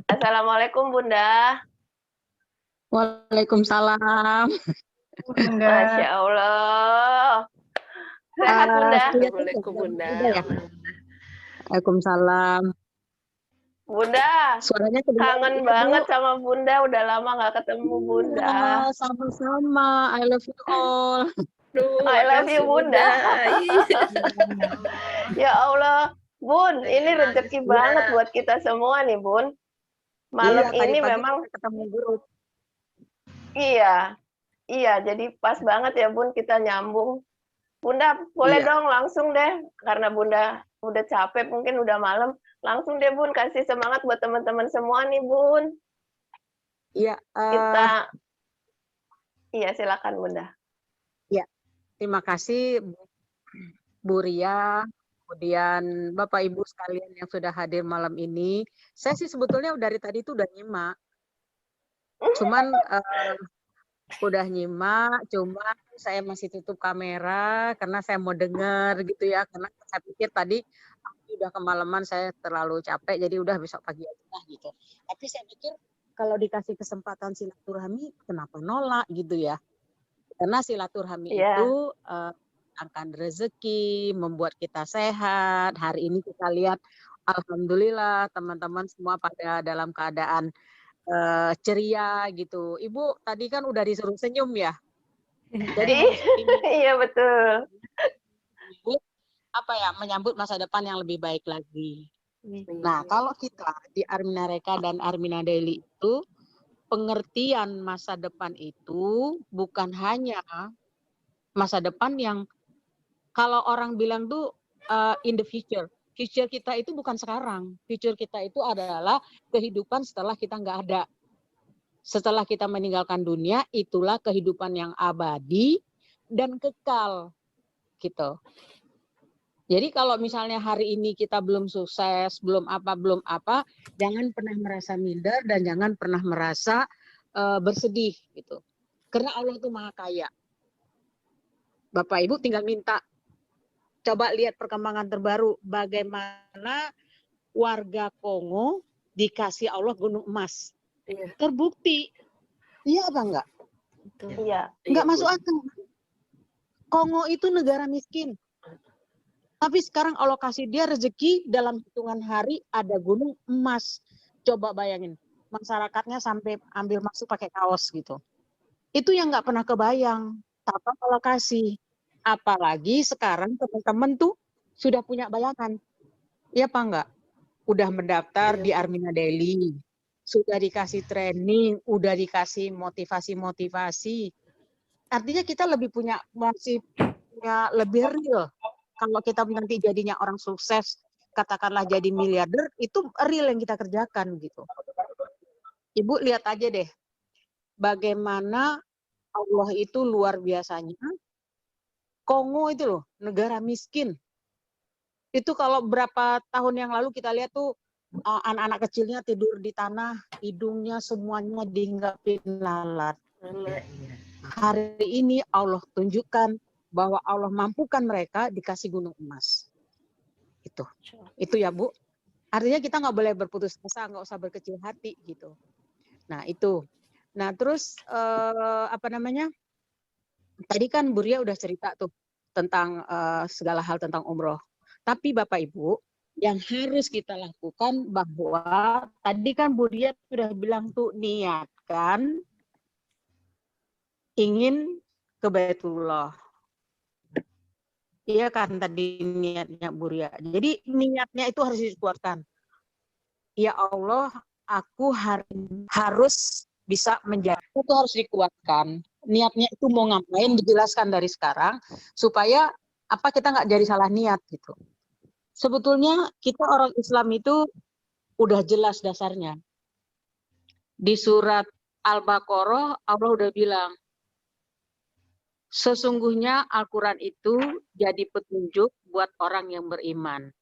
Assalamualaikum Bunda. Waalaikumsalam. Bunda. Masya Allah. Sehat Bunda? Assalamualaikum Bunda. Waalaikumsalam. Bunda, Suaranya kangen banget sama Bunda. Udah lama nggak ketemu Bunda. Sama-sama. I love you all. I love you Bunda. Ya Allah, Bun, ini rezeki banget buat kita semua nih Bun. Malam ini memang ketemu grup. iya, jadi pas banget ya Bun kita nyambung. Bunda boleh dong langsung deh, karena Bunda udah capek mungkin udah malam, langsung deh Bun kasih semangat buat teman-teman semua nih Bun. Iya. Iya silakan Bunda. Ya, terima kasih Bu Ria, kemudian Bapak Ibu sekalian yang sudah hadir malam ini. Saya sih sebetulnya dari tadi itu udah nyimak. Cuman cuman saya masih tutup kamera karena saya mau dengar gitu ya, karena saya pikir tadi udah kemalaman, saya terlalu capek jadi udah besok pagi aja gitu. Tapi saya pikir kalau dikasih kesempatan silaturahmi kenapa nolak gitu ya, karena silaturahmi itu akan rezeki, membuat kita sehat. Hari ini kita lihat alhamdulillah teman-teman semua pada dalam keadaan ceria gitu. Ibu tadi kan udah disuruh senyum ya. Jadi iya betul. Menyambut masa depan yang lebih baik lagi. Nah, kalau kita di Armina Reka dan Armina Daily itu pengertian masa depan itu bukan hanya masa depan yang kalau orang bilang tuh in the future. Future kita itu bukan sekarang. Future kita itu adalah kehidupan setelah kita nggak ada. Setelah kita meninggalkan dunia, itulah kehidupan yang abadi dan kekal. Gitu. Jadi kalau misalnya hari ini kita belum sukses, belum apa, jangan pernah merasa minder dan jangan pernah merasa bersedih. Gitu. Karena Allah itu Maha Kaya. Bapak Ibu tinggal minta. Coba lihat perkembangan terbaru, bagaimana warga Kongo dikasih Allah gunung emas. Terbukti. Iya apa enggak? Iya. Enggak masuk akal. Kongo itu negara miskin. Tapi sekarang Allah kasih dia rezeki dalam hitungan hari ada gunung emas. Coba bayangin, masyarakatnya sampai ambil masuk pakai kaos gitu. Itu yang enggak pernah kebayang. Tapi Allah kasih. Apalagi sekarang teman-teman tuh sudah punya bayangan. Iya apa enggak? Udah mendaftar di Armina Daily. Sudah dikasih training, udah dikasih motivasi. Artinya kita masih punya lebih real. Kalau kita nanti jadinya orang sukses, katakanlah jadi miliarder, itu real yang kita kerjakan gitu. Ibu lihat aja deh, bagaimana Allah itu luar biasanya. Kongo itu loh, negara miskin. Itu kalau berapa tahun yang lalu kita lihat tuh anak-anak kecilnya tidur di tanah, hidungnya semuanya dihinggapin lalat. Hari ini Allah tunjukkan bahwa Allah mampukan mereka dikasih gunung emas. Itu ya Bu. Artinya kita nggak boleh berputus asa, nggak usah berkecil hati gitu. Nah itu. Nah terus tadi kan Bu Ria udah cerita tuh tentang segala hal tentang umroh. Tapi Bapak Ibu, yang harus kita lakukan bahwa tadi kan Bu Ria sudah bilang tuh niatkan ingin ke Baitullah. Iya kan tadi niatnya Bu Ria. Jadi niatnya itu harus dikuatkan. Ya Allah, aku harus bisa menjadi. Itu harus dikuatkan. Niatnya itu mau ngapain dijelaskan dari sekarang supaya kita nggak jadi salah niat gitu. Sebetulnya kita orang Islam itu udah jelas dasarnya. Di surat Al-Baqarah Allah udah bilang, sesungguhnya Al-Quran itu jadi petunjuk buat orang yang beriman.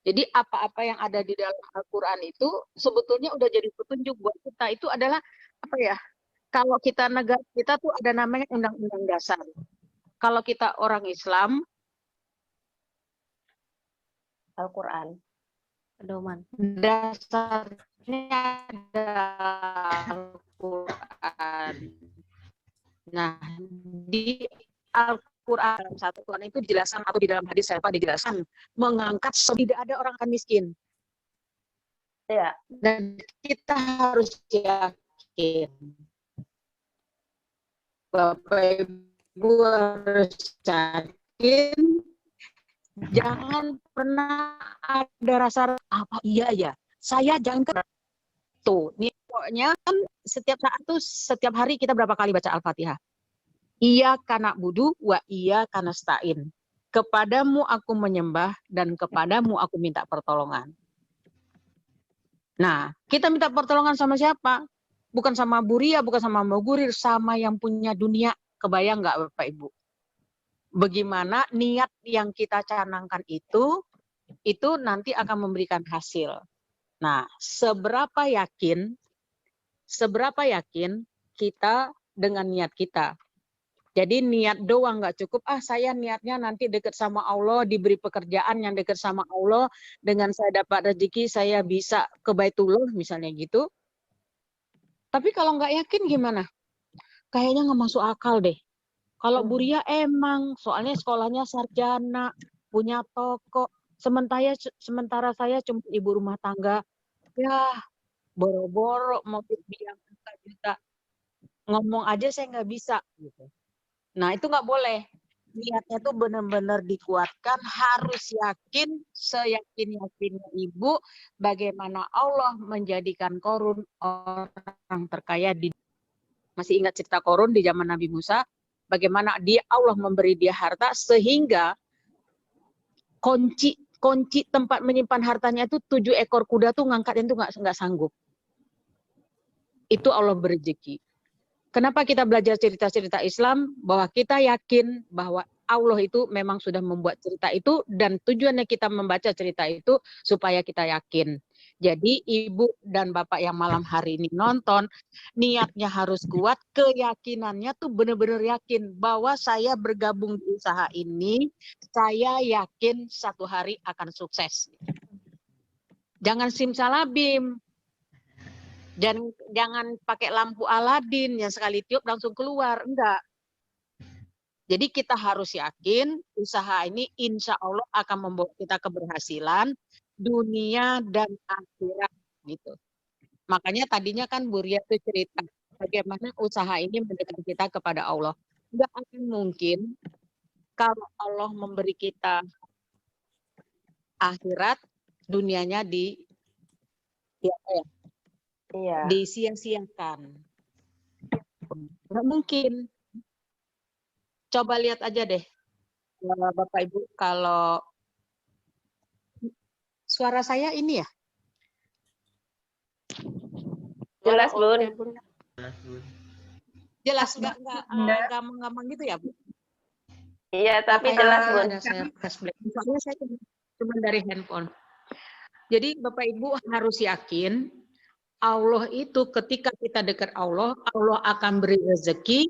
Jadi apa-apa yang ada di dalam Al-Quran itu sebetulnya udah jadi petunjuk buat kita. Itu adalah kalau negara kita tuh ada namanya undang-undang dasar. Kalau kita orang Islam, Al-Quran. Pedoman. Dasarnya ada Al-Quran. Nah, di Al-Quran dalam satu Quran itu dijelaskan atau di dalam hadis siapa dijelaskan mengangkat tidak ada orang akan miskin. Iya. Dan kita harus yakin, Bapak Ibu harus yakin, jangan pernah ada rasa apa iya ya, saya jangan ke tuh. Nih pokoknya kan setiap saat tuh setiap hari kita berapa kali baca Al-Fatihah? Iya kana budu wa iya kana stain. Kepadamu aku menyembah dan kepadamu aku minta pertolongan. Nah, kita minta pertolongan sama siapa? Bukan sama Buria, bukan sama Mogurir, sama yang punya dunia. Kebayang nggak Bapak Ibu? Bagaimana niat yang kita canangkan itu nanti akan memberikan hasil. Nah, seberapa yakin kita dengan niat kita? Jadi niat doang nggak cukup, saya niatnya nanti dekat sama Allah, diberi pekerjaan yang dekat sama Allah, dengan saya dapat rezeki, saya bisa ke Baitullah, misalnya gitu. Tapi kalau nggak yakin gimana? Kayaknya nggak masuk akal deh. Kalau Buria emang, soalnya sekolahnya sarjana, punya toko, sementara saya cuma ibu rumah tangga, ya boro-boro mau bilang juta, ngomong aja saya nggak bisa. Gitu. Nah, itu nggak boleh. Niatnya tuh benar-benar dikuatkan, harus yakin, seyakin-yakinnya Ibu, bagaimana Allah menjadikan Korun orang terkaya di. Masih ingat cerita Korun di zaman Nabi Musa? Bagaimana Allah memberi dia harta sehingga kunci tempat menyimpan hartanya itu 7 ekor kuda tuh ngangkatnya tuh nggak sanggup. Itu Allah berrezeki. Kenapa kita belajar cerita-cerita Islam? Bahwa kita yakin bahwa Allah itu memang sudah membuat cerita itu dan tujuannya kita membaca cerita itu supaya kita yakin. Jadi Ibu dan Bapak yang malam hari ini nonton, niatnya harus kuat, keyakinannya tuh benar-benar yakin bahwa saya bergabung di usaha ini, saya yakin satu hari akan sukses. Jangan simsalabim. Jangan pakai lampu Aladin yang sekali tiup langsung keluar, enggak. Jadi kita harus yakin usaha ini insya Allah akan membawa kita keberhasilan dunia dan akhirat gitu. Makanya tadinya kan Bu Ria tuh cerita bagaimana usaha ini mendekatkan kita kepada Allah. Enggak akan mungkin kalau Allah memberi kita akhirat, dunianya disia-siakan. Nggak mungkin. Coba lihat aja deh, Bapak Ibu, kalau suara saya ini ya? Jelas, Bun. Jelas, nggak gampang gitu ya, Bu? Iya, tapi jelas, Bun. Soalnya saya cuma dari handphone. Jadi Bapak Ibu harus yakin Allah itu ketika kita dekat Allah, Allah akan beri rezeki,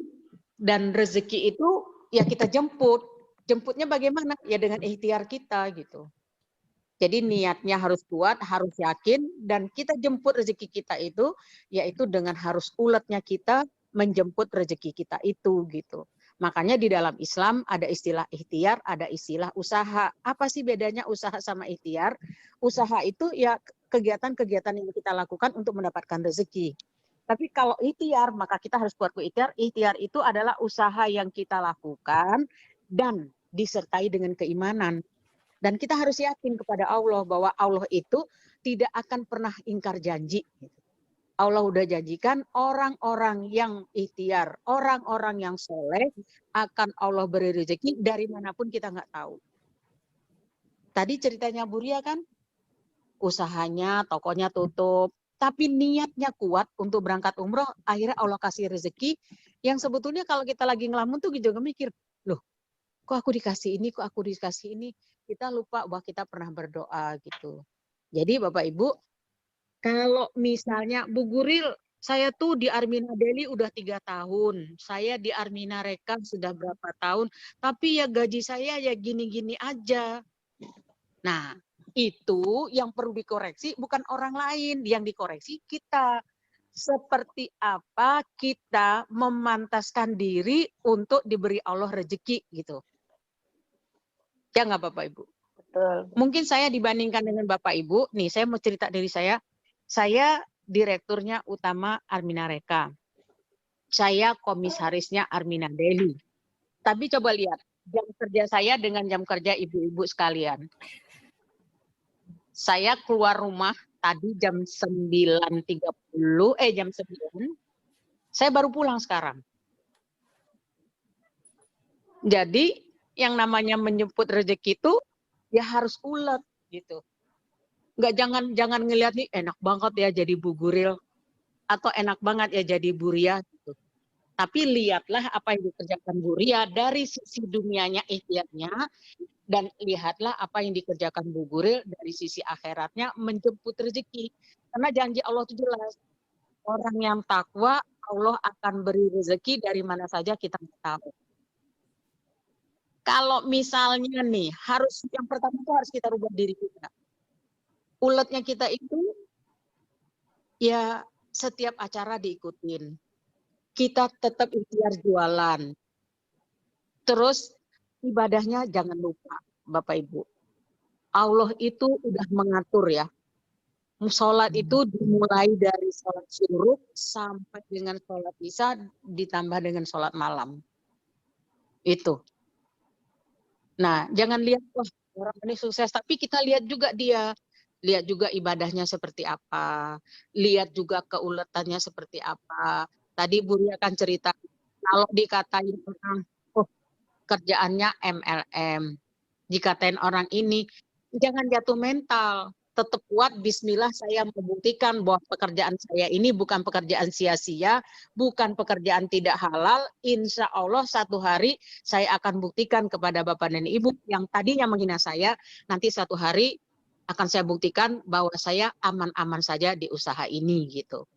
dan rezeki itu ya kita jemput. Jemputnya bagaimana? Ya dengan ikhtiar kita gitu. Jadi niatnya harus kuat, harus yakin, dan kita jemput rezeki kita itu, yaitu dengan harus uletnya kita menjemput rezeki kita itu gitu. Makanya di dalam Islam ada istilah ikhtiar, ada istilah usaha. Apa sih bedanya usaha sama ikhtiar? Usaha itu ya kegiatan-kegiatan yang kita lakukan untuk mendapatkan rezeki. Tapi kalau ikhtiar, maka kita harus buat ikhtiar. Ikhtiar itu adalah usaha yang kita lakukan dan disertai dengan keimanan. Dan kita harus yakin kepada Allah bahwa Allah itu tidak akan pernah ingkar janji. Allah udah janjikan orang-orang yang ikhtiar, orang-orang yang soleh akan Allah beri rezeki dari manapun kita nggak tahu. Tadi ceritanya Bu Ria kan, usahanya, tokonya tutup, tapi niatnya kuat untuk berangkat umroh, akhirnya Allah kasih rezeki yang sebetulnya kalau kita lagi ngelamun tuh juga mikir, loh kok aku dikasih ini, kita lupa bahwa kita pernah berdoa gitu. Jadi Bapak Ibu, kalau misalnya Bu Guril, saya tuh di Armina Delhi udah 3 tahun, saya di Armina Rekam sudah berapa tahun, tapi ya gaji saya ya gini-gini aja. Nah, itu yang perlu dikoreksi bukan orang lain, yang dikoreksi kita. Seperti apa kita memantaskan diri untuk diberi Allah rezeki gitu. Ya nggak Bapak Ibu? Betul. Mungkin saya dibandingkan dengan Bapak Ibu, nih saya mau cerita dari saya direkturnya utama Armina Reka. Saya komisarisnya Armina Daily. Tapi coba lihat, jam kerja saya dengan jam kerja ibu-ibu sekalian. Saya keluar rumah tadi jam 9.30, jam 9. Saya baru pulang sekarang. Jadi yang namanya menjemput rezeki itu ya harus ulet gitu. Jangan ngelihat nih enak banget ya jadi Bu Guril atau enak banget ya jadi Bu Ria gitu. Tapi lihatlah apa yang dikerjakan Bu Ria dari sisi dunianya ikhtiarnya, dan lihatlah apa yang dikerjakan Bu Guril dari sisi akhiratnya menjemput rezeki. Karena janji Allah itu jelas. Orang yang takwa, Allah akan beri rezeki dari mana saja kita tahu. Kalau misalnya nih, yang pertama itu harus kita rubah diri kita. Uletnya kita itu, ya setiap acara diikutin. Kita tetap ikhtiar jualan. Terus ibadahnya jangan lupa, Bapak Ibu. Allah itu udah mengatur ya. Sholat itu dimulai dari sholat syuruk sampai dengan sholat isya ditambah dengan sholat malam. Itu. Nah, jangan lihat wah orang ini sukses, tapi kita lihat juga lihat juga ibadahnya seperti apa, lihat juga keuletannya seperti apa. Tadi Bu Ria akan cerita kalau dikatain orang, oh kerjaannya MLM, dikatain orang ini, jangan jatuh mental. Tetap kuat, bismillah saya membuktikan bahwa pekerjaan saya ini bukan pekerjaan sia-sia, bukan pekerjaan tidak halal. Insya Allah satu hari saya akan buktikan kepada Bapak dan Ibu yang tadinya menghina saya, nanti satu hari akan saya buktikan bahwa saya aman-aman saja di usaha ini gitu.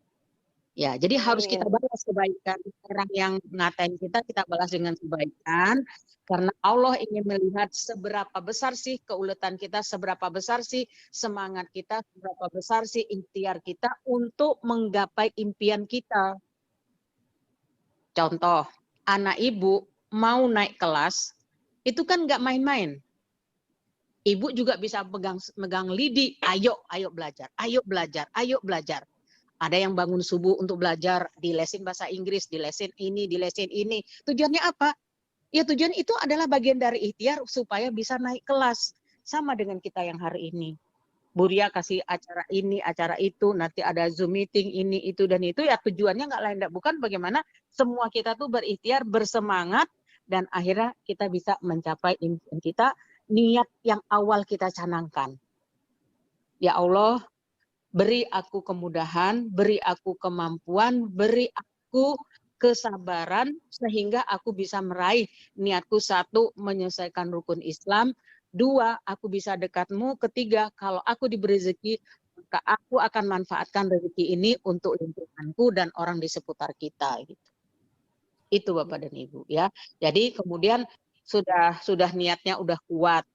Ya, jadi harus kita balas kebaikan. Orang yang ngatain kita balas dengan kebaikan. Karena Allah ingin melihat seberapa besar sih keuletan kita, seberapa besar sih semangat kita, seberapa besar sih ikhtiar kita untuk menggapai impian kita. Contoh, anak ibu mau naik kelas, itu kan nggak main-main. Ibu juga bisa megang lidi, ayo belajar, ayo belajar, ayo belajar. Ada yang bangun subuh untuk belajar, dilesin bahasa Inggris, dilesin ini. Tujuannya apa? Ya tujuan itu adalah bagian dari ikhtiar supaya bisa naik kelas. Sama dengan kita yang hari ini. Bu Ria kasih acara ini, acara itu, nanti ada Zoom meeting, ini, itu, dan itu. Ya tujuannya nggak lain, bukan bagaimana semua kita tuh berikhtiar, bersemangat, dan akhirnya kita bisa mencapai impian kita, niat yang awal kita canangkan. Ya Allah, beri aku kemudahan, beri aku kemampuan, beri aku kesabaran sehingga aku bisa meraih niatku. 1, menyelesaikan rukun Islam. 2, aku bisa dekatmu. 3, kalau aku diberi rezeki, maka aku akan manfaatkan rezeki ini untuk lingkunganku dan orang di seputar kita. Gitu. Itu Bapak dan Ibu ya. Jadi kemudian sudah niatnya udah kuat.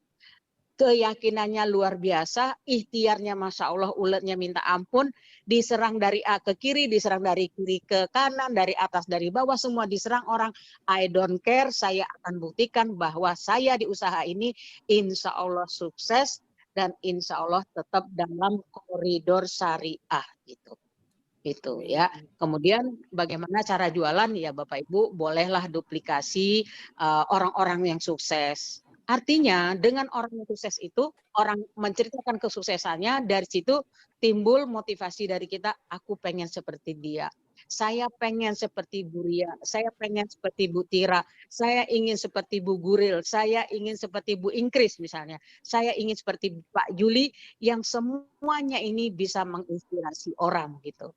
Keyakinannya luar biasa, ikhtiarnya Masya Allah, uletnya minta ampun, diserang dari A ke kiri, diserang dari kiri ke kanan, dari atas, dari bawah, semua diserang orang. I don't care, saya akan buktikan bahwa saya di usaha ini insya Allah sukses, dan insya Allah tetap dalam koridor syariah gitu. Itu ya. Kemudian bagaimana cara jualan? Ya Bapak Ibu, bolehlah duplikasi orang-orang yang sukses. Artinya dengan orang yang sukses itu, orang menceritakan kesuksesannya, dari situ timbul motivasi dari kita, aku pengen seperti dia. Saya pengen seperti Bu Ria, saya pengen seperti Bu Tira, saya ingin seperti Bu Guril, saya ingin seperti Bu Ingkris misalnya, saya ingin seperti Pak Juli, yang semuanya ini bisa menginspirasi orang gitu.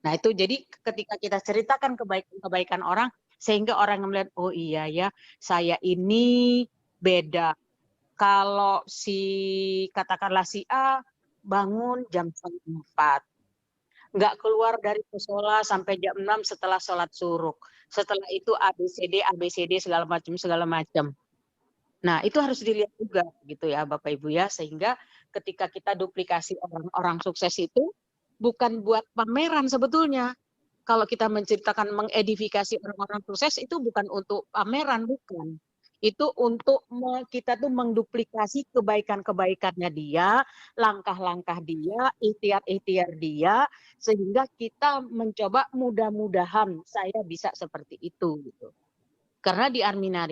Nah itu jadi ketika kita ceritakan kebaikan orang, sehingga orang melihat, oh iya ya, saya ini beda. Kalau katakanlah si A bangun jam 4, nggak keluar dari musola sampai jam 6 setelah sholat syuruk. Setelah itu ABCD segala macam. Nah itu harus dilihat juga gitu ya Bapak Ibu ya, sehingga ketika kita duplikasi orang-orang sukses itu bukan buat pameran sebetulnya. Kalau kita menceritakan mengedifikasi orang-orang sukses itu bukan untuk pameran, bukan. Itu untuk kita tuh menduplikasi kebaikan-kebaikannya dia, langkah-langkah dia, ikhtiar-ikhtiar dia, sehingga kita mencoba mudah-mudahan saya bisa seperti itu gitu. Karena di Armina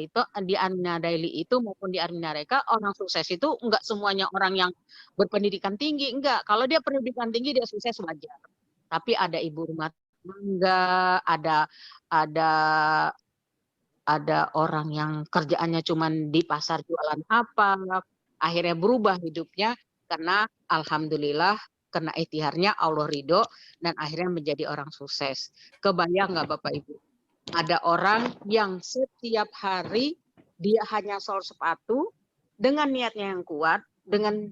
Daily itu maupun di Armina Reka, orang sukses itu enggak semuanya orang yang berpendidikan tinggi, enggak. Kalau dia pendidikan tinggi dia sukses wajar. Tapi ada ibu rumah tangga, ada orang yang kerjaannya cuma di pasar jualan apa, akhirnya berubah hidupnya karena alhamdulillah kena ikhtiarnya Allah ridho dan akhirnya menjadi orang sukses. Kebayang nggak Bapak Ibu? Ada orang yang setiap hari dia hanya sol sepatu dengan niatnya yang kuat, dengan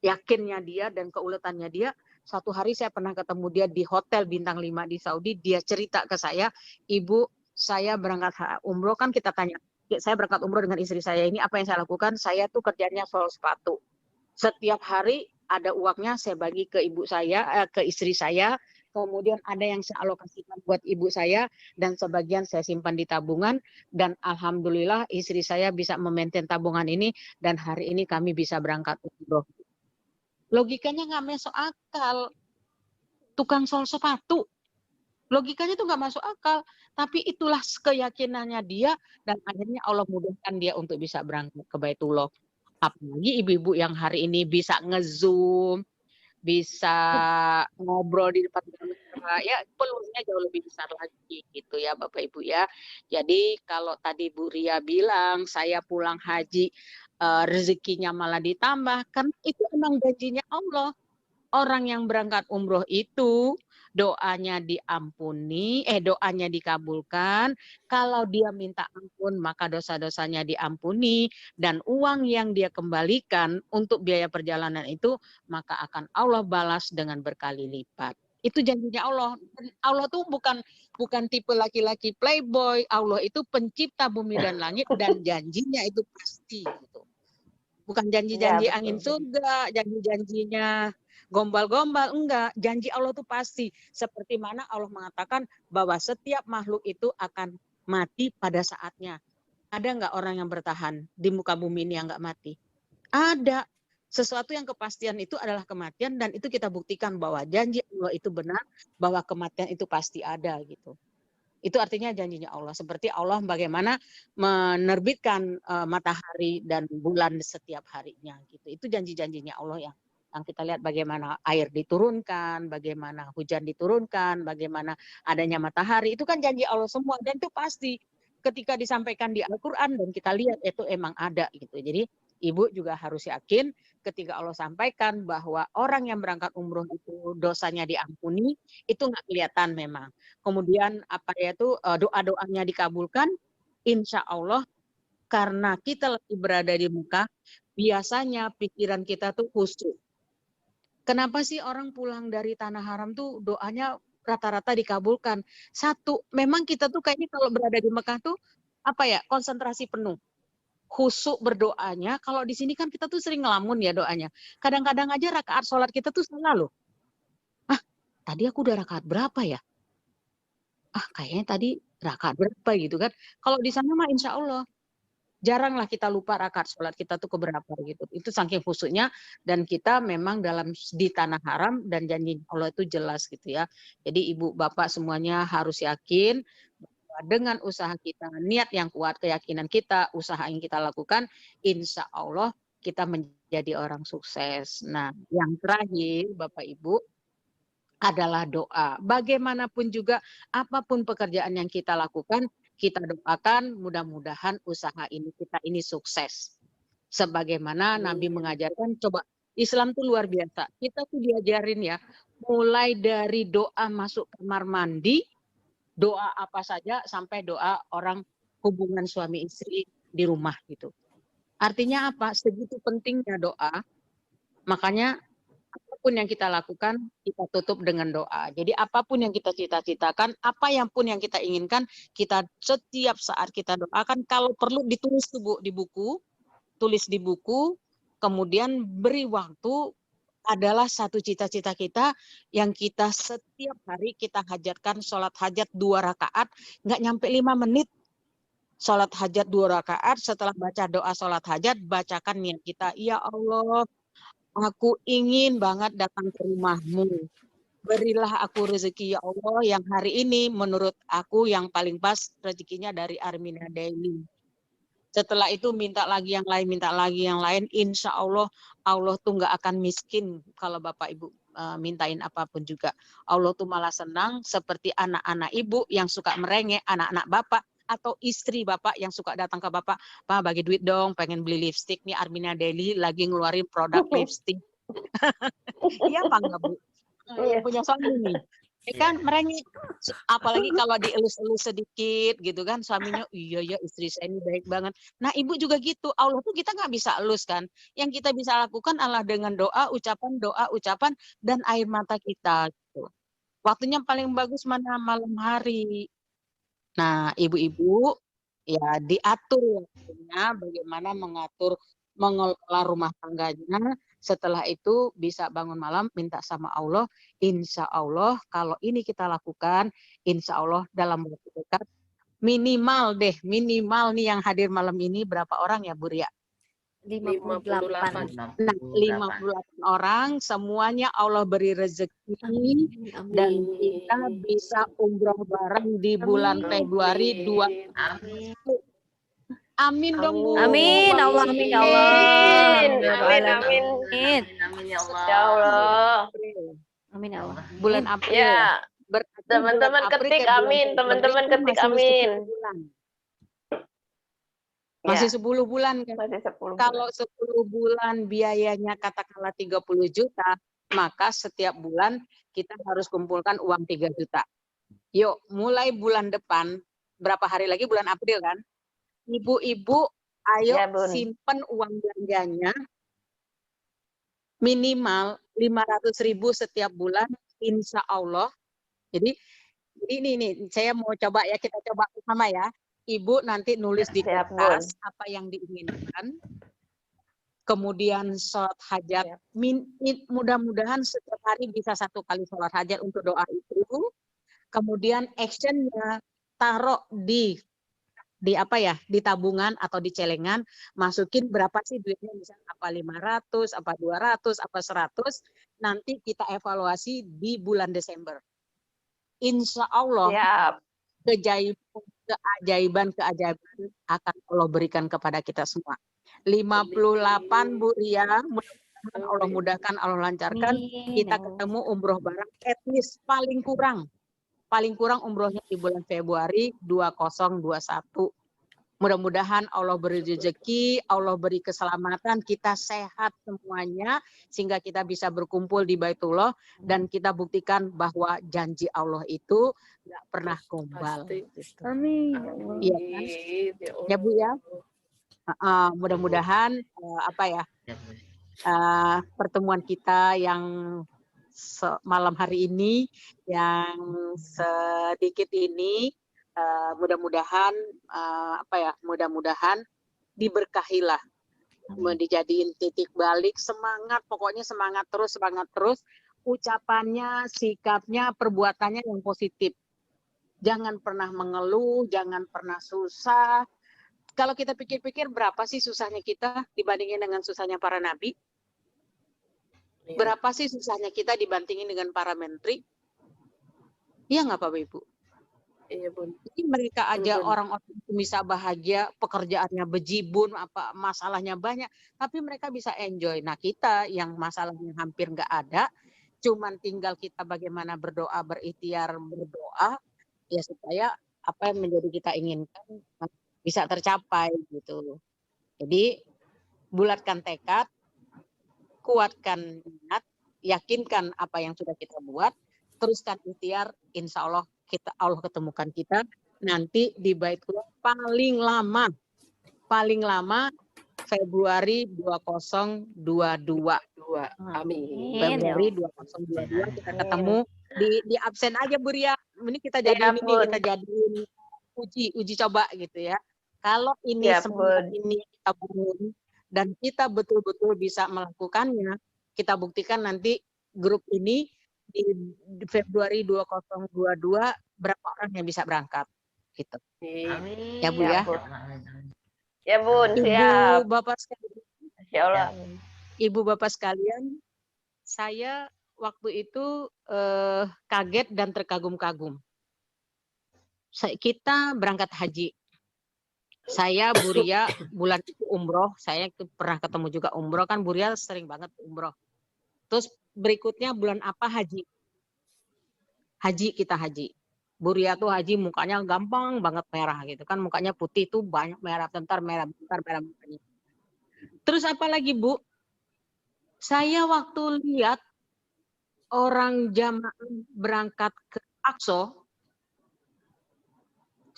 yakinnya dia dan keuletannya dia. Satu hari saya pernah ketemu dia di hotel bintang 5 di Saudi, dia cerita ke saya, Ibu, saya berangkat umroh, kan kita tanya, saya berangkat umroh dengan istri saya ini, apa yang saya lakukan? Saya tuh kerjanya sol sepatu. Setiap hari ada uangnya saya bagi ke ibu saya, ke istri saya, kemudian ada yang saya alokasikan buat ibu saya, dan sebagian saya simpan di tabungan, dan alhamdulillah istri saya bisa memaintain tabungan ini, dan hari ini kami bisa berangkat umroh. Logikanya nggak masuk akal. Tukang sol sepatu. Logikanya tuh nggak masuk akal. Tapi itulah keyakinannya dia dan akhirnya Allah mudahkan dia untuk bisa berangkat ke Baitullah. Apalagi ibu-ibu yang hari ini bisa nge-zoom, bisa ngobrol di depan kamera, ya peluangnya jauh lebih besar lagi gitu ya Bapak Ibu ya. Jadi kalau tadi Bu Ria bilang saya pulang haji rezekinya malah ditambah, kan itu emang janjinya Allah. Orang yang berangkat umroh itu doanya diampuni, doanya dikabulkan. Kalau dia minta ampun, maka dosa-dosanya diampuni. Dan uang yang dia kembalikan untuk biaya perjalanan itu, maka akan Allah balas dengan berkali lipat. Itu janjinya Allah. Allah tuh bukan tipe laki-laki playboy. Allah itu pencipta bumi dan langit dan janjinya itu pasti. Gitu. Bukan janji-janji angin surga, janji-janjinya gombal-gombal, enggak. Janji Allah itu pasti. Seperti mana Allah mengatakan bahwa setiap makhluk itu akan mati pada saatnya. Ada enggak orang yang bertahan di muka bumi ini yang enggak mati? Ada. Sesuatu yang kepastian itu adalah kematian dan itu kita buktikan bahwa janji Allah itu benar, bahwa kematian itu pasti ada gitu. Itu artinya janjinya Allah. Seperti Allah bagaimana menerbitkan matahari dan bulan setiap harinya gitu. Itu janji-janjinya Allah yang kita lihat bagaimana air diturunkan, bagaimana hujan diturunkan, bagaimana adanya matahari. Itu kan janji Allah semua dan itu pasti ketika disampaikan di Al-Qur'an dan kita lihat itu emang ada gitu. Jadi Ibu juga harus yakin ketika Allah sampaikan bahwa orang yang berangkat umroh itu dosanya diampuni, itu nggak kelihatan memang. Kemudian doa-doanya dikabulkan, insya Allah karena kita lagi berada di Mekah, biasanya pikiran kita tuh khusyuk. Kenapa sih orang pulang dari Tanah Haram tuh doanya rata-rata dikabulkan? Satu, memang kita tuh kayaknya kalau berada di Mekah tuh konsentrasi penuh. Khusyuk berdoanya, kalau di sini kan kita tuh sering ngelamun ya doanya. Kadang-kadang aja rakaat sholat kita tuh salah loh. Tadi aku udah rakaat berapa ya? Kayaknya tadi rakaat berapa gitu kan. Kalau di sana mah insya Allah. Jaranglah kita lupa rakaat sholat kita tuh keberapa gitu. Itu saking khusyuknya dan kita memang di Tanah Haram dan janji Allah itu jelas gitu ya. Jadi ibu bapak semuanya harus yakin dengan usaha kita, niat yang kuat, keyakinan kita, usaha yang kita lakukan, insya Allah kita menjadi orang sukses. Nah, yang terakhir, Bapak Ibu, adalah doa. Bagaimanapun juga, apapun pekerjaan yang kita lakukan, kita doakan mudah-mudahan usaha kita ini sukses. Sebagaimana Nabi mengajarkan, coba Islam tuh luar biasa. Kita tuh diajarin ya, mulai dari doa masuk kamar mandi, doa apa saja sampai doa orang hubungan suami istri di rumah gitu. Artinya apa? Segitu pentingnya doa. Makanya apapun yang kita lakukan, kita tutup dengan doa. Jadi apapun yang kita cita-citakan, apa yang pun yang kita inginkan, kita setiap saat kita doakan. Kalau perlu ditulis di buku, tulis di buku, Kemudian beri waktu adalah satu cita-cita kita yang kita setiap hari kita hajatkan sholat hajat 2 rakaat, nggak nyampe 5 menit. Sholat hajat 2 rakaat, setelah baca doa sholat hajat, bacakan niat kita. Ya Allah, aku ingin banget datang ke rumah-Mu. Berilah aku rezeki ya Allah yang hari ini menurut aku yang paling pas rezekinya dari Armina Daily. Setelah itu minta lagi yang lain, minta lagi yang lain. Insya Allah, Allah tuh nggak akan miskin kalau Bapak Ibu mintain apapun juga. Allah tuh malah senang seperti anak-anak ibu yang suka merengek, anak-anak Bapak atau istri Bapak yang suka datang ke Bapak, Pak bagi duit dong, pengen beli lipstik nih Armina Daily lagi ngeluarin produk lipstik. Iya apa enggak Bu? Yang punya suami nih. Kan merengek, apalagi kalau dielus-elus sedikit gitu kan suaminya, iya ya istri saya ini baik banget. Nah ibu juga gitu, Allah tuh kita nggak bisa elus kan. Yang kita bisa lakukan adalah dengan doa, ucapan dan air mata kita. Gitu. Waktunya paling bagus mana malam hari. Nah ibu-ibu ya diatur waktunya bagaimana mengelola rumah tangganya. Setelah itu bisa bangun malam minta sama Allah. Insya Allah kalau ini kita lakukan, insya Allah dalam waktu dekat minimal nih yang hadir malam ini berapa orang ya Bu Ria? 58. Nah, 58 orang semuanya Allah beri rezeki dan kita bisa umroh bareng di bulan Februari 2. Amin dong Bu. Amin Allah, amin ya Allah. Amin, amin. Amin ya Allah. Ya Allah. Amin ya Allah. Bulan April. Ya, Berarti teman-teman bulan April ketik ke bulan amin, Februari teman-teman itu ketik masih amin. 10 bulan. Ya, Masih 10 bulan kan. masih 10 Kalau bulan. 10 bulan biayanya katakanlah 30 juta, maka setiap bulan kita harus kumpulkan uang 3 juta. Yuk, mulai bulan depan, berapa hari lagi bulan April kan? Ibu-ibu, ayo Ya, Bun. simpen uang belanjanya minimal 500.000 setiap bulan, insya Allah. Jadi ini saya mau coba ya, kita coba bersama ya. Ibu nanti nulis di Siap, kertas apa yang diinginkan. Kemudian sholat hajat. Mudah-mudahan setiap hari bisa 1 kali sholat hajat untuk doa itu. Kemudian actionnya taruh di apa ya, di tabungan atau di celengan, masukin berapa sih duitnya, misalnya apa 500, apa 200, apa 100, nanti kita evaluasi di bulan Desember. Insya Allah Siap. keajaiban akan Allah berikan kepada kita semua. 58 Bu Ria, mudah-mudahan Allah mudahkan, Allah lancarkan, kita ketemu umroh bareng, at least paling kurang umrohnya di bulan Februari 2021. Mudah-mudahan Allah beri rezeki, Allah beri keselamatan, kita sehat semuanya, sehingga kita bisa berkumpul di Baitullah, dan kita buktikan bahwa janji Allah itu nggak pernah gombal. Gitu. Amin. Iya kan? Ya Bu ya. Mudah-mudahan pertemuan kita yang malam hari ini, yang sedikit ini, mudah-mudahan mudah-mudahan diberkahilah, dijadiin titik balik, pokoknya semangat terus, ucapannya, sikapnya, perbuatannya yang positif. Jangan pernah mengeluh, jangan pernah susah. Kalau kita pikir-pikir berapa sih susahnya kita dibandingin dengan susahnya para nabi? Berapa sih susahnya kita dibandingin dengan para menteri? Iya nggak Bapak Ibu? Iya, Bun. Jadi mereka aja orang-orang bisa bahagia, pekerjaannya bejibun, apa masalahnya banyak, tapi mereka bisa enjoy. Nah kita yang masalahnya hampir nggak ada, cuman tinggal kita bagaimana berdoa, berikhtiar berdoa, ya supaya apa yang menjadi kita inginkan bisa tercapai gitu. Jadi bulatkan tekad, kuatkan niat, yakinkan apa yang sudah kita buat, teruskan ikhtiar, insya Allah Allah ketemukan kita nanti di Baitullah paling lama Februari 2022. Amin. Februari 2022 kita ketemu di absen aja Bu Ria. Ini kita jadiin uji coba gitu ya. Kalau ini semua ini kita bangun dan kita betul-betul bisa melakukannya, kita buktikan nanti grup ini di Februari 2022 berapa orang yang bisa berangkat gitu. Amin. Ya Bu ya. Ya Bun, Ibu siap. Bapak sekalian, Insya Allah. Ibu Bapak sekalian, saya waktu itu kaget dan terkagum-kagum. Kita berangkat haji. Saya Buria bulan itu umroh, saya pernah ketemu juga umroh, kan Buria sering banget umroh. Terus berikutnya bulan apa haji? Haji, kita haji. Buria tuh haji mukanya gampang banget merah gitu kan, mukanya putih tuh banyak merah, merah mukanya. Terus apa lagi Bu? Saya waktu lihat orang jamaah berangkat ke Aqsa,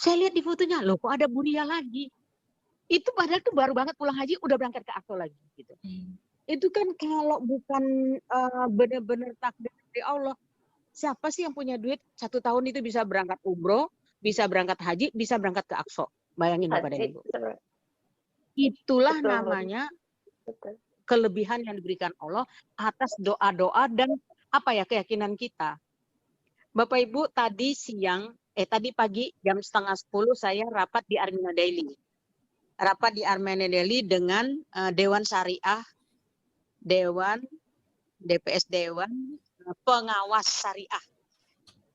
saya lihat di fotonya, loh kok ada Buria lagi? Itu padahal tuh baru banget pulang haji udah berangkat ke Aqsa lagi gitu. Itu kan kalau bukan benar-benar takdir dari Allah, siapa sih yang punya duit 1 tahun itu bisa berangkat umroh, bisa berangkat haji, bisa berangkat ke Aqsa? Bayangin Bapak dan Ibu. Itulah Betul, namanya Betul. kelebihan yang diberikan Allah atas doa-doa dan apa ya keyakinan kita. Bapak Ibu, tadi pagi jam 9:30 saya rapat di Armina Daily. Rapat di Armina Daily dengan Dewan Syariah, DPS Dewan Pengawas Syariah.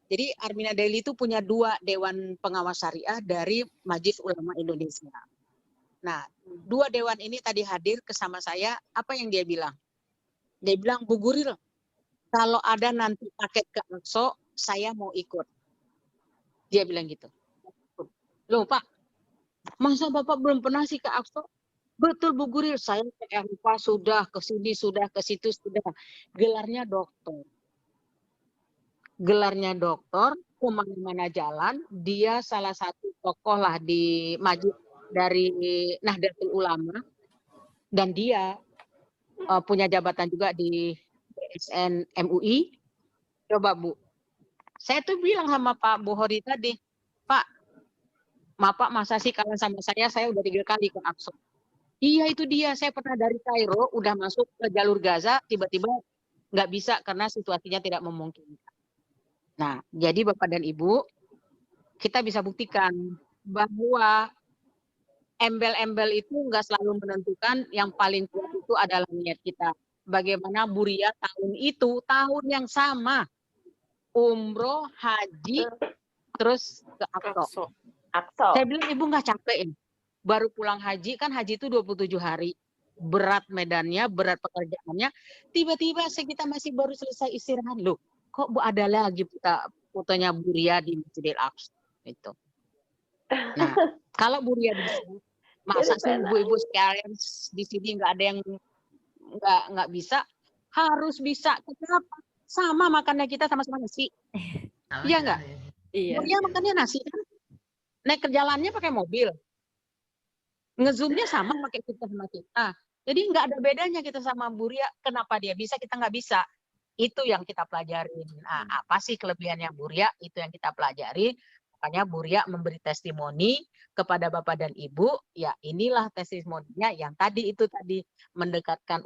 Jadi Armina Daily itu punya 2 Dewan Pengawas Syariah dari Majelis Ulama Indonesia. Nah, 2 dewan ini tadi hadir bersama saya, apa yang dia bilang? Dia bilang, Bu Guril, kalau ada nanti paket ke Aqsa, saya mau ikut. Dia bilang gitu. Loh Pak, masa Bapak belum pernah sih ke Aqsa? Betul Bu Guril, saya ke Eropa sudah, ke sini sudah, ke situ sudah. Gelarnya dokter. Kemana-mana jalan, dia salah satu tokoh lah di Majelis dari Nahdlatul Ulama, dan dia punya jabatan juga di BSN MUI. Coba Bu, saya tuh bilang sama Pak Buhori tadi, Pak, maaf Pak, masa sih kalian sama saya udah 3 kali ke Aqsa. Iya itu dia, saya pernah dari Kairo udah masuk ke jalur Gaza, tiba-tiba nggak bisa karena situasinya tidak memungkinkan. Nah, jadi Bapak dan Ibu, kita bisa buktikan bahwa embel-embel itu nggak selalu menentukan, yang paling kuat itu adalah niat kita. Bagaimana Buria tahun itu, tahun yang sama, umroh, haji, terus ke Aqsa. Saya bilang, Ibu nggak capek ya? Baru pulang haji, kan haji itu 27 hari. Berat medannya, berat pekerjaannya. Tiba-tiba kita masih baru selesai istirahat. Loh, kok Bu ada lagi fotonya Buria di Masjidil Aqsa? Itu. Nah, kalau Buria bisa, masa sih ibu-ibu sekalian di sini nggak ada yang nggak bisa? Harus bisa. Kenapa? Sama makannya kita sama-sama nasi. Iya nggak? Iya. Buria makannya nasi kan? Naik ke jalannya pakai mobil. Ngezoomnya sama pakai kita sama kita. Jadi nggak ada bedanya kita sama Buria. Kenapa dia bisa, kita nggak bisa. Itu yang kita pelajarin. Nah, apa sih kelebihannya Buria? Itu yang kita pelajari. Makanya Buria memberi testimoni kepada Bapak dan Ibu. Ya inilah testimoninya yang tadi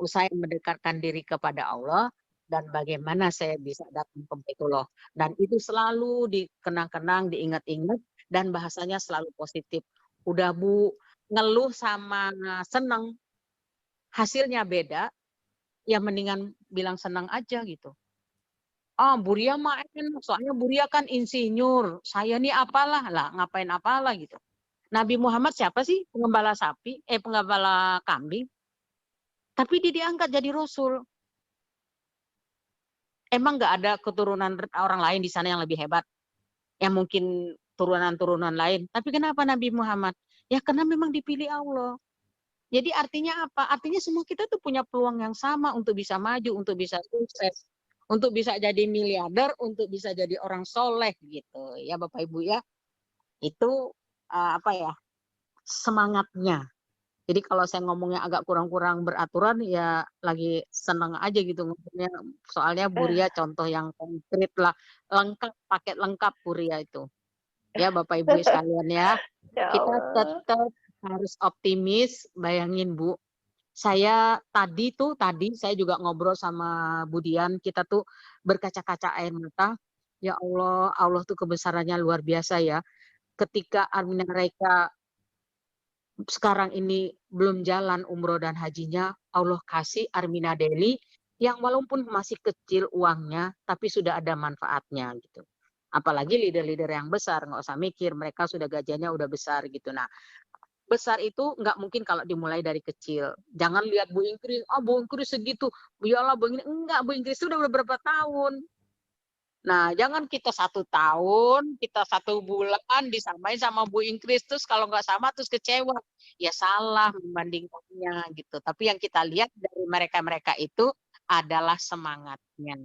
usaha mendekatkan diri kepada Allah. Dan bagaimana saya bisa datang ke Baitullah. Dan itu selalu dikenang-kenang, diingat-ingat. Dan bahasanya selalu positif. Udah Bu, ngeluh sama senang, hasilnya beda, ya mendingan bilang senang aja gitu. Buria mah enak, soalnya Buria kan insinyur, saya nih apalah, lah ngapain apalah gitu. Nabi Muhammad siapa sih? Pengembala pengembala kambing. Tapi dia diangkat jadi Rasul. Emang nggak ada keturunan orang lain di sana yang lebih hebat? Yang mungkin turunan-turunan lain. Tapi kenapa Nabi Muhammad? Ya karena memang dipilih Allah. Jadi artinya apa? Artinya semua kita tuh punya peluang yang sama untuk bisa maju, untuk bisa sukses, untuk bisa jadi miliarder, untuk bisa jadi orang soleh gitu. Ya Bapak Ibu ya, itu semangatnya. Jadi kalau saya ngomongnya agak kurang-kurang beraturan, ya lagi seneng aja gitu ngomongnya. Soalnya Buria contoh yang konkret lah, lengkap, paket lengkap Buria itu. Ya Bapak Ibu sekalian ya, kita tetap harus optimis. Bayangin Bu, Saya tadi saya juga ngobrol sama Budian, kita tuh berkaca-kaca air mata. Ya Allah, Allah tuh kebesarannya luar biasa ya. Ketika Armina Reka sekarang ini belum jalan umroh dan hajinya, Allah kasih Armina Deli yang walaupun masih kecil uangnya, tapi sudah ada manfaatnya gitu. Apalagi leader-leader yang besar, nggak usah mikir, mereka sudah gajinya udah besar gitu. Nah, besar itu nggak mungkin kalau dimulai dari kecil. Jangan lihat Bu Ingrid, oh Bu Ingrid segitu, iyalah Bu Ingrid, enggak, Bu Ingrid sudah beberapa tahun. Nah, jangan kita 1 tahun, kita 1 bulan disamain sama Bu Ingrid, terus kalau nggak sama terus kecewa. Ya salah membandingkannya gitu. Tapi yang kita lihat dari mereka-mereka itu adalah semangatnya.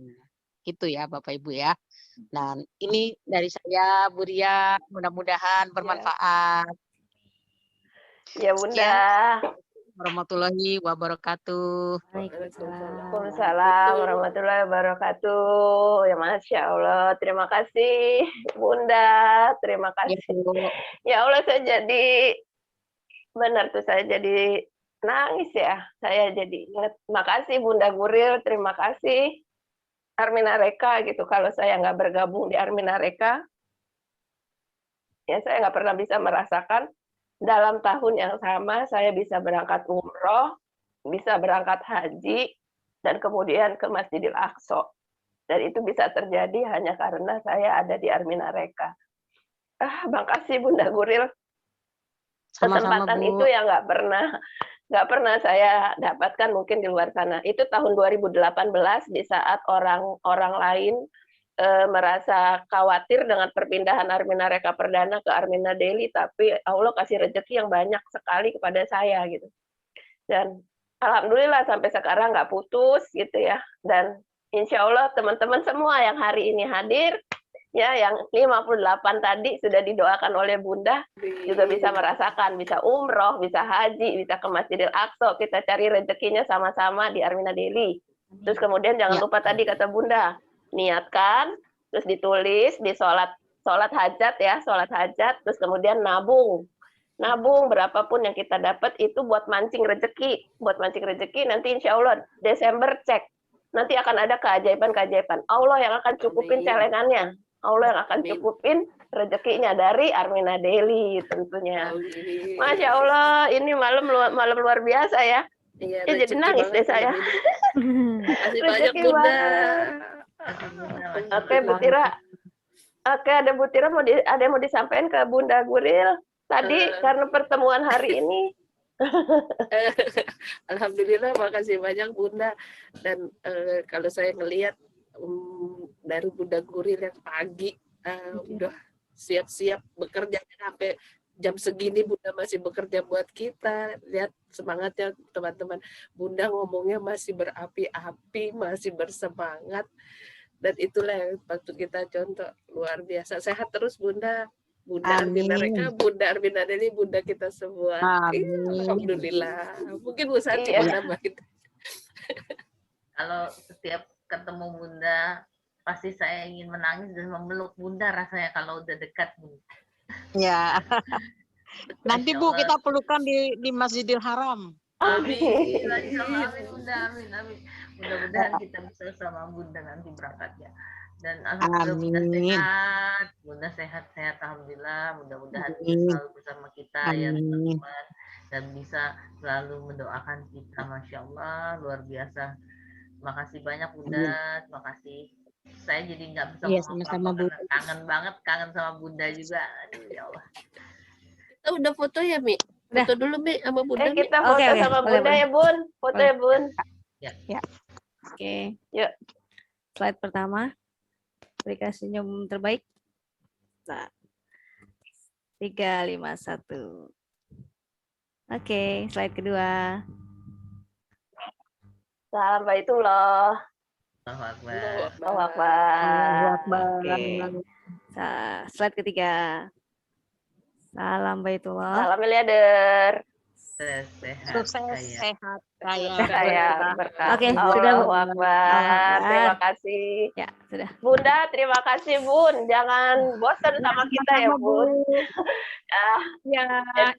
Gitu ya Bapak Ibu ya. Nah, ini dari saya Bu Ria, mudah-mudahan bermanfaat. Ya Bunda. Sekian. Warahmatullahi wabarakatuh. Waalaikumsalam warahmatullahi wabarakatuh. Ya Masya Allah, terima kasih Bunda, terima kasih. Ya Allah, saya jadi benar tuh, saya jadi nangis ya. Saya jadi ingat, makasih Bunda Guril, terima kasih Armina Reka gitu. Kalau saya nggak bergabung di Armina Reka, ya saya nggak pernah bisa merasakan dalam tahun yang sama saya bisa berangkat umroh, bisa berangkat haji, dan kemudian ke Masjidil Aqsa. Dan itu bisa terjadi hanya karena saya ada di Armina Reka. Makasih Bunda Guril. Kesempatan itu yang nggak pernah saya dapatkan mungkin di luar sana. Itu tahun 2018 di saat orang lain merasa khawatir dengan perpindahan Armina Reka Perdana ke Armina Deli, tapi Allah kasih rezeki yang banyak sekali kepada saya gitu. Dan alhamdulillah sampai sekarang nggak putus gitu ya. Dan insya Allah teman-teman semua yang hari ini hadir, ya yang 58 tadi sudah didoakan oleh Bunda, juga bisa merasakan, bisa umroh, bisa haji, bisa ke Masjidil Aqsa, kita cari rezekinya sama-sama di Armina Deli. Terus kemudian jangan lupa tadi kata Bunda, niatkan, terus ditulis di sholat hajat ya, sholat hajat, terus kemudian nabung berapapun yang kita dapat itu buat mancing rezeki, nanti insya Allah Desember cek, nanti akan ada keajaiban, Allah yang akan cukupin celengannya, Allah yang akan cukupin rezekinya dari Armina Deli tentunya. Masya Allah, ini malam luar biasa ya. Ya jadi nangis deh saya. Terima kasih banyak Bunda. Oke Bu Tira. Oke, ada Bu Tira ada yang mau disampaikan ke Bunda Guril tadi karena pertemuan hari ini. Alhamdulillah, makasih banyak Bunda. Dan kalau saya ngelihat dari Bunda Guril yang pagi udah siap-siap bekerja sampai jam segini Bunda masih bekerja buat kita. Lihat semangatnya teman-teman. Bunda ngomongnya masih berapi-api, masih bersemangat. Dan itulah yang patut kita contoh, luar biasa. Sehat terus Bunda. Bunda Armina Reka, Bunda Armina Deli, Bunda kita semua. Alhamdulillah. Mungkin Bu Santi mau nambahin. Kalau setiap ketemu Bunda, pasti saya ingin menangis dan memeluk Bunda rasanya kalau udah dekat Bu. Ya. Nanti Bu kita pelukan di Masjidil Haram. Amin. Amin Bunda, amin. Mudah-mudahan kita bisa sama Bunda nanti berangkatnya. Dan alhamdulillah Bunda sehat, alhamdulillah. Mudah-mudahan selalu bersama kita ya teman-teman, dan bisa selalu mendoakan kita. Masya Allah, luar biasa. Makasih banyak Bunda, makasih. Saya jadi nggak bisa ngomong apa-apa, kangen sama Bunda juga. Aduh, ya Allah. Kita udah foto ya Mi? Foto dulu Mi sama Bunda. Kita foto sama Bunda ya Bun. Foto ya Bun. Ya. Oke. Yuk. Slide pertama. Berikan senyum terbaik. Nah. 3, 5, 1. Oke, slide kedua. Salam baitullah. Allahu Akbar. Oke. Slide ketiga. Salam baitullah. Salam miliarder. sehat Sukses, kaya. sehat, kaya. Kaya berkah. Oke, sudah, Bu. Allahu Akbar. Akbar. Terima kasih. Ya, sudah. Bunda, terima kasih Bun. Jangan bosan sama kita ya Sama-sama, Bun. Ah, Ya,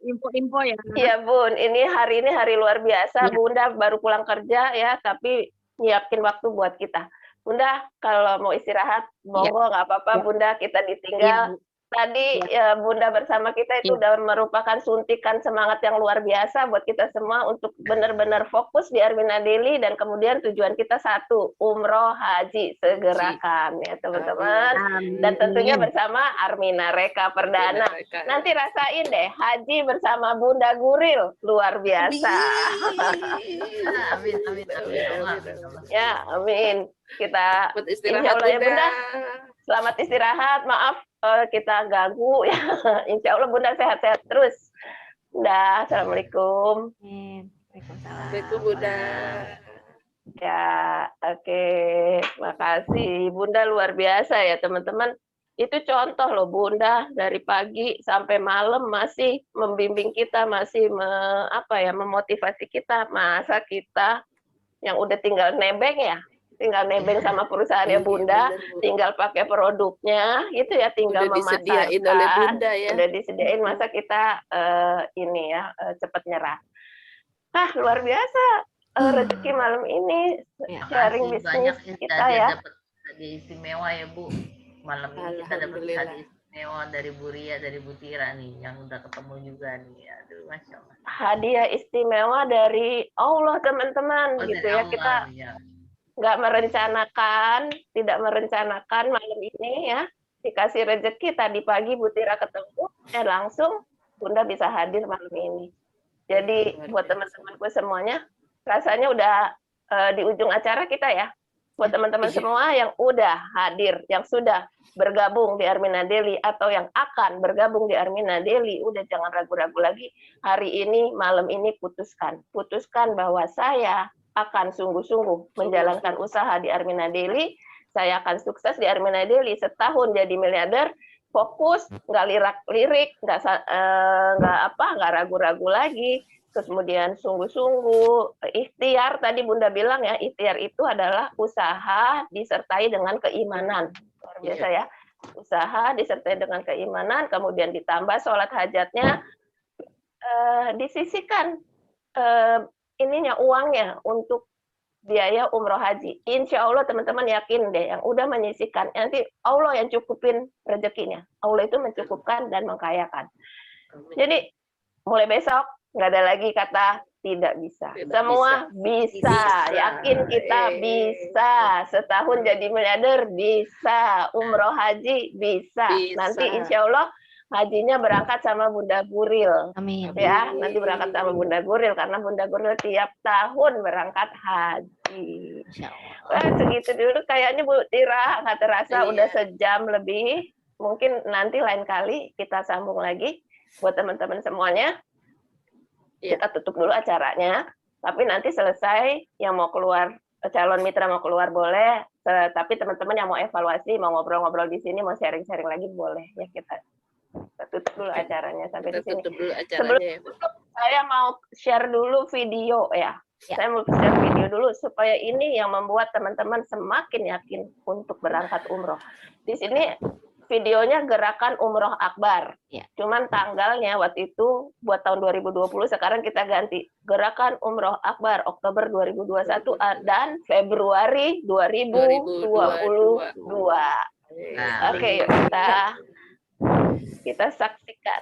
info-info ya. iya Bun, ini hari luar biasa. Ya. Bunda baru pulang kerja ya, tapi nyiapin waktu buat kita. Bunda, kalau mau istirahat, monggo nggak apa-apa Ya. Bunda, kita Iya, ditinggal. Bu. Tadi ya, Bunda bersama kita itu Ya. udah merupakan suntikan semangat yang luar biasa buat kita semua untuk benar-benar fokus di Armina Daily dan kemudian tujuan kita satu, umroh haji segerakan ya teman-teman. Amin. Dan tentunya bersama Armina Reka Perdana. Mereka. Nanti rasain deh haji bersama Bunda Guril, luar biasa. Amin, amin, amin. Allah, Allah. Ya, amin. Kita Buat Insya istirahat Allah ya, Bunda. Bunda. Selamat istirahat. Maaf kita ganggu ya. Insya Allah Bunda sehat-sehat terus. Bunda, assalamualaikum. Amin. Waalaikumsalam. Assalamualaikum Bunda. Ya, oke. Makasih. Bunda luar biasa ya teman-teman. Itu contoh loh Bunda dari pagi sampai malam masih membimbing kita, masih memotivasi kita. Masa kita yang udah tinggal nebeng ya, tinggal nebeng sama perusahaannya Bunda, Bener, Bu. tinggal pakai produknya, gitu ya, tinggal Udah disediain oleh memasarkan, Bunda ya. udah disediain, masa kita cepat nyerah. Luar biasa rezeki malam ini Ya. sharing Makasih banyak bisnis kita ya. dapat hadiah istimewa ya Bu. Malam ini kita dapat Alhamdulillah. hadiah istimewa dari Bu Ria, dari Bu Tira nih, yang udah ketemu juga nih. Aduh, Masya Allah. Hadiah istimewa dari Allah teman-teman, Oh, gitu dari ya. Allah, Kita ya. nggak merencanakan, tidak merencanakan malam ini ya. Dikasih rezeki tadi pagi Bu Tira ketemu, langsung Bunda bisa hadir malam ini. Jadi Luar buat biasa. teman-temanku semuanya, rasanya udah di ujung acara kita ya. Buat teman-teman Iya. semua yang udah hadir, yang sudah bergabung di Armina Daily atau yang akan bergabung di Armina Daily, udah jangan ragu-ragu lagi. Hari ini, malam ini putuskan bahwa saya akan sungguh-sungguh menjalankan usaha di Armina Daily. Saya akan sukses di Armina Daily setahun jadi miliarder. Fokus, nggak lirik-lirik, nggak ragu-ragu lagi. Kemudian sungguh-sungguh ikhtiar, tadi Bunda bilang ya, ikhtiar itu adalah usaha disertai dengan keimanan. Luar biasa ya. Usaha disertai dengan keimanan, kemudian ditambah sholat hajatnya, disisihkan uangnya untuk biaya umroh haji. Insya Allah teman-teman yakin deh, yang udah menyisihkan, nanti Allah yang cukupin rezekinya. Allah itu mencukupkan dan mengkayakan. Jadi mulai besok nggak ada lagi kata tidak bisa. Tidak Semua bisa. Bisa. Yakin kita bisa. Setahun jadi miliarder bisa. Umroh haji bisa. Bisa. Nanti insya Allah hajinya berangkat sama Bunda Guril. Amin. Ya, nanti berangkat sama Bunda Guril karena Bunda Guril tiap tahun berangkat haji. Masya Allah. Wah, segitu dulu kayaknya Bu Tira, nggak terasa Iya. udah sejam lebih. Mungkin nanti lain kali kita sambung lagi buat teman-teman semuanya. Iya. Kita tutup dulu acaranya, tapi nanti selesai yang mau keluar, calon mitra mau keluar boleh, tapi teman-teman yang mau evaluasi, mau ngobrol-ngobrol di sini, mau sharing-sharing lagi boleh ya. Kita tutup dulu acaranya sampai Kita di sini. tutup dulu acaranya ya. Saya mau share dulu video ya. Saya mau share video dulu supaya ini yang membuat teman-teman semakin yakin untuk berangkat umroh. Di sini videonya gerakan umroh akbar. Ya. Cuman tanggalnya waktu itu buat tahun 2020, sekarang kita ganti. Gerakan umroh akbar Oktober 2021 dan Februari 2022. Nah, Oke, yuk kita saksikan.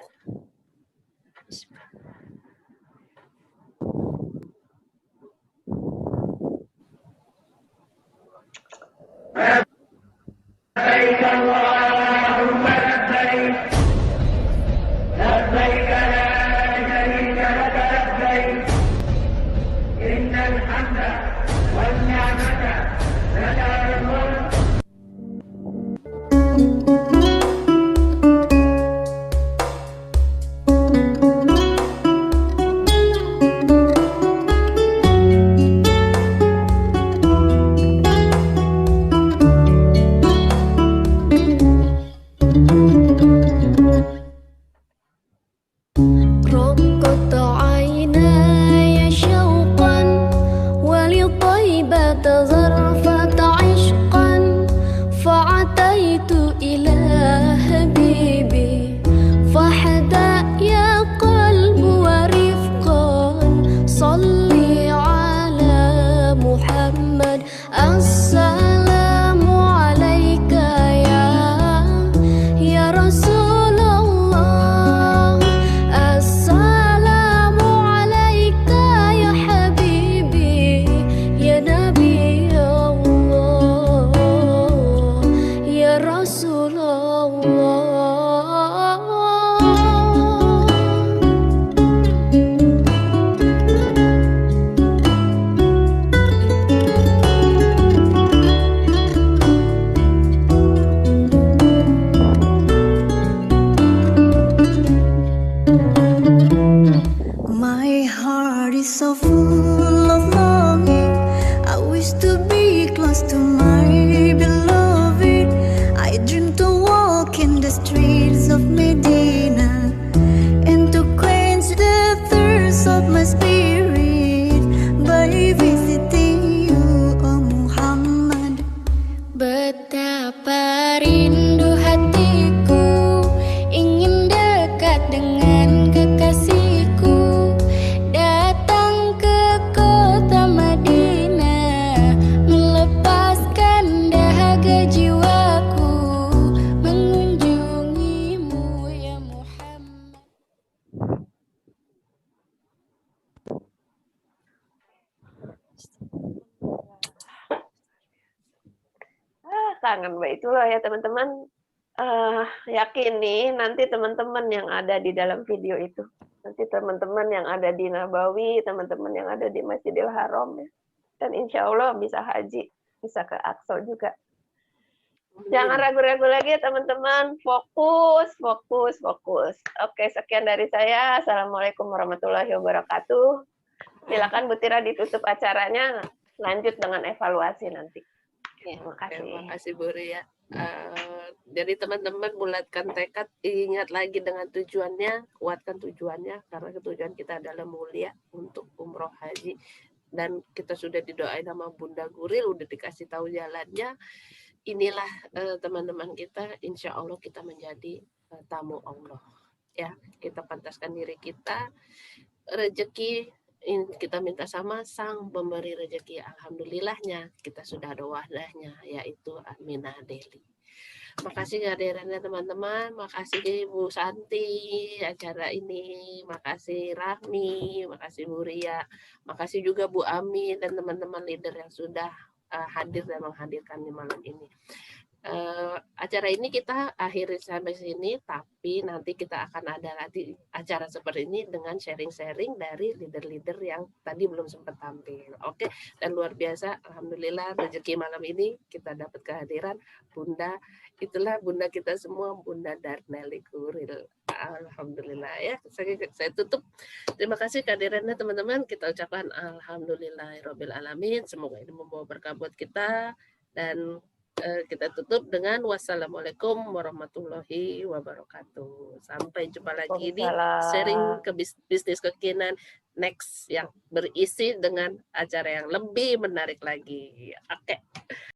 Betapa rindu hatiku ingin dekat dengan kekasihku, datang ke kota Madinah, melepaskan dahaga jiwaku, mengunjungimu ya Muhammad. Kangen Baitullah ya teman-teman. Yakin nih nanti teman-teman yang ada di dalam video itu, nanti teman-teman yang ada di Nabawi, teman-teman yang ada di Masjidil Haram ya, dan insya Allah bisa haji, bisa ke Aqsa juga. Jangan ragu-ragu lagi ya teman-teman, fokus, fokus, fokus. Oke, sekian dari saya. Assalamualaikum warahmatullahi wabarakatuh. Silakan Bu Tira ditutup acaranya, lanjut dengan evaluasi nanti. Terima kasih. Terima kasih Bu Ria. Jadi teman-teman bulatkan tekad, ingat lagi dengan tujuannya, kuatkan tujuannya, karena tujuan kita adalah mulia untuk umroh haji. Dan kita sudah didoain sama Bunda Guril, udah dikasih tahu jalannya. Inilah teman-teman kita, insya Allah kita menjadi tamu Allah. Ya, kita pantaskan diri kita, rezeki kita minta sama sang pemberi rezeki. Alhamdulillahnya kita sudah ada wadahnya, yaitu Aminah Deli. Makasih kehadirannya teman-teman, makasih Bu Santi acara ini, makasih Rahmi, makasih Bu Ria, makasih juga Bu Ami dan teman-teman leader yang sudah hadir dan menghadirkan di malam ini. Acara ini kita akhiri sampai sini, tapi nanti kita akan ada lagi acara seperti ini dengan sharing-sharing dari leader-leader yang tadi belum sempat tampil. Oke, dan luar biasa, alhamdulillah rezeki malam ini kita dapat kehadiran Bunda, itulah Bunda kita semua, Bunda Darneli Guril. Alhamdulillah ya, saya tutup. Terima kasih kehadirannya teman-teman, kita ucapkan alhamdulillahirabbil alamin. Semoga ini membawa berkah buat kita, dan kita tutup dengan wassalamualaikum warahmatullahi wabarakatuh. Sampai jumpa lagi di sharing ke bisnis kekinian next yang berisi dengan acara yang lebih menarik lagi. Oke.